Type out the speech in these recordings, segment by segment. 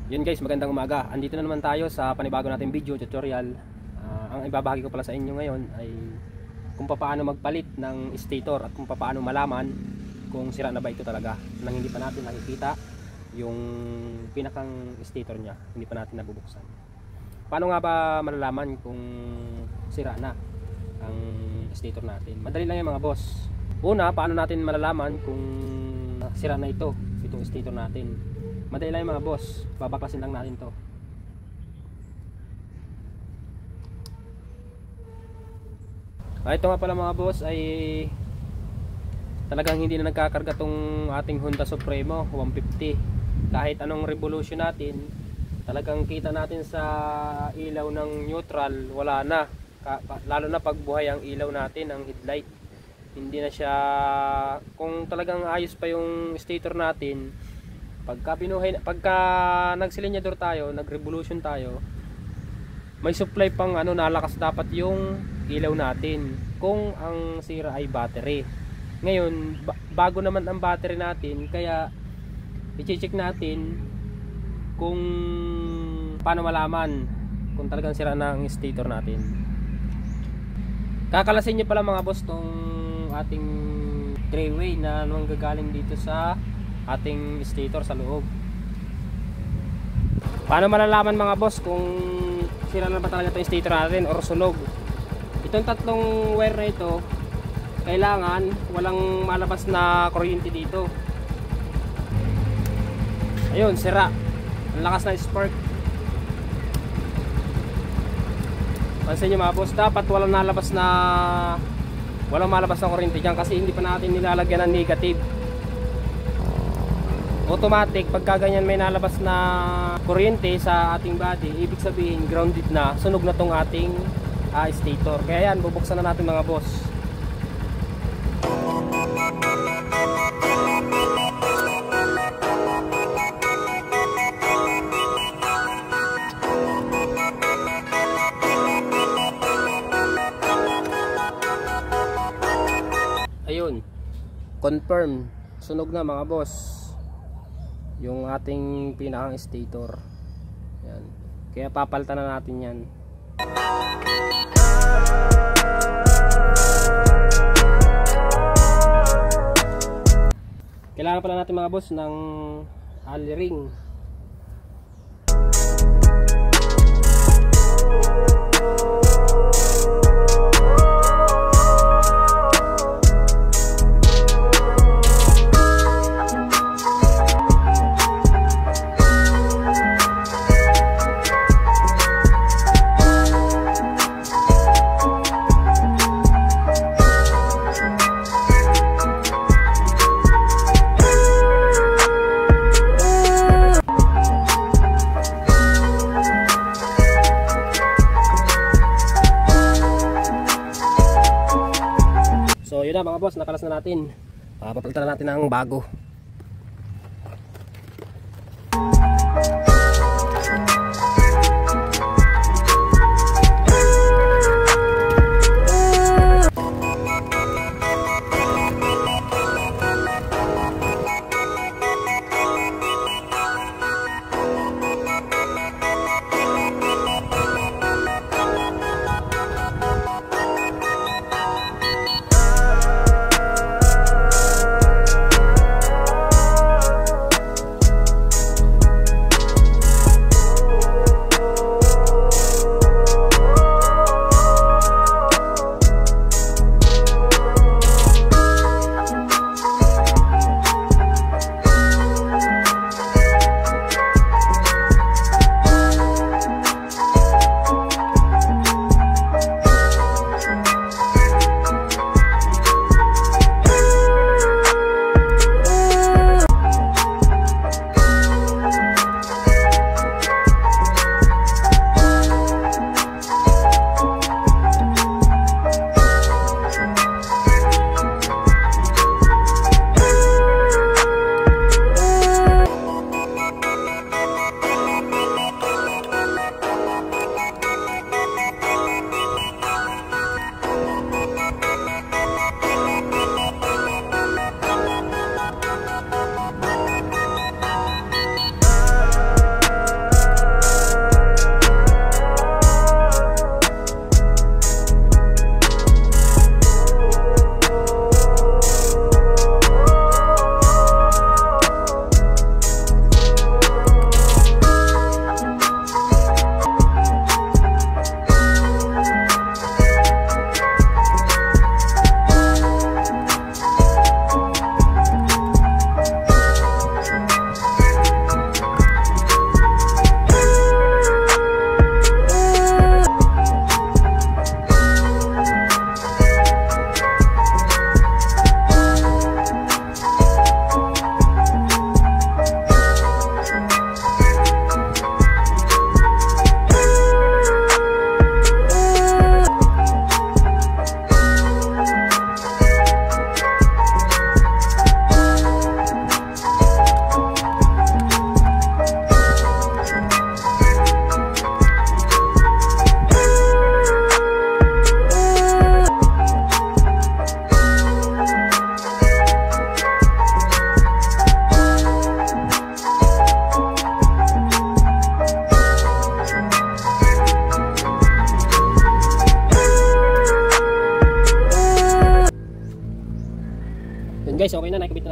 Yun guys, magandang umaga. Andito na naman tayo sa panibago nating video tutorial. Ang ibabahagi ko pala sa inyo ngayon ay kung paano magpalit ng stator at kung paano malaman kung sira na ba ito talaga nang hindi pa natin nakikita yung pinakang stator niya, hindi pa natin nabubuksan. Paano nga ba malalaman kung sira na ang stator natin? Madali lang yan mga boss. Una, paano natin malalaman kung sira na itong stator natin? Madali lang yung mga boss, babaklasin lang natin to. Ito nga pala mga boss ay talagang hindi na nagkakarga tong ating Honda Supremo 150. Kahit anong revolution natin, talagang kita natin sa ilaw ng neutral, wala na. Lalo na pag buhay ang ilaw natin, ang headlight. Hindi na siya, kung talagang ayos pa yung stator natin, pagka nagsilinyador tayo, nag-revolution tayo, may supply pang nalakas dapat yung ilaw natin kung ang sira ay battery. Ngayon, bago naman ang battery natin, kaya i-check natin kung paano malaman kung talagang sira na ang stator natin. Kakalasin nyo pala mga boss tong ating 3-way na manggagaling dito sa ating stator sa loob. Paano malalaman mga boss kung sira na ba talaga ito yung stator natin or sunog? Itong tatlong wire na ito, kailangan walang malabas na kuryente dito. Ayun, sira. Ang lakas na spark. Pansin nyo mga boss, dapat walang malabas na kuryente dyan kasi hindi pa natin nilalagyan ng negative. Automatic, pagka ganyan may nalabas na kuryente sa ating body, ibig sabihin grounded na, sunog na tong ating stator. Kaya yan, bubuksan na natin mga boss. Ayun, confirm, sunog na mga boss yung ating pinakang stator. Yan. Kaya papalitan na natin yan. Kailangan pala natin mga boss ng allen ring. So yun na mga boss, nakalas na natin. Papalitan na natin ng bago.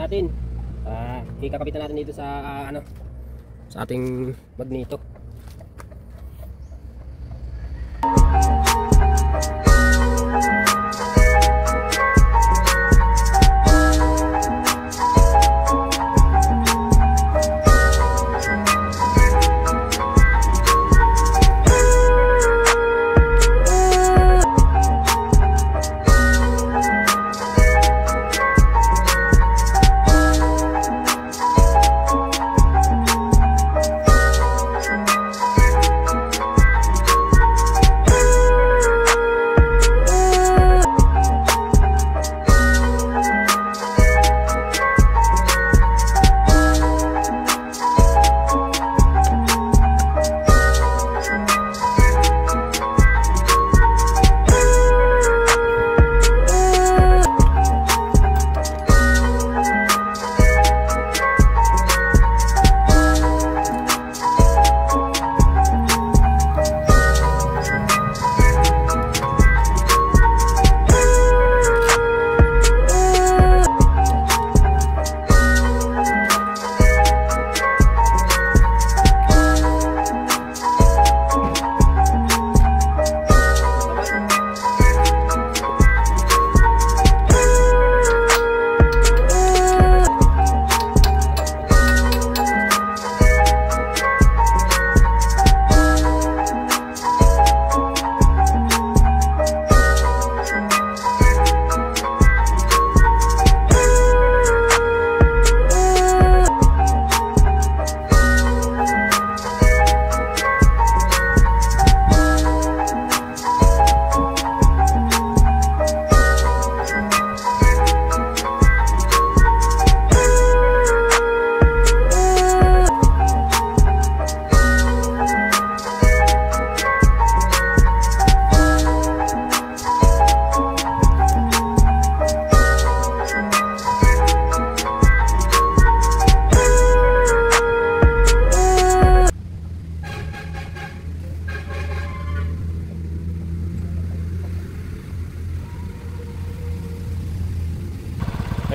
natin. Ikakapitan natin dito sa sa ating magneto.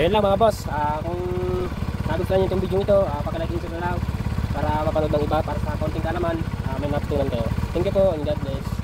Ayun lang mga boss, kung nagustuhan nyo itong video ito, pag-like and share na lang para mapanood ng iba para sa konting kalaman, may natutunan kayo. Thank you po and God bless.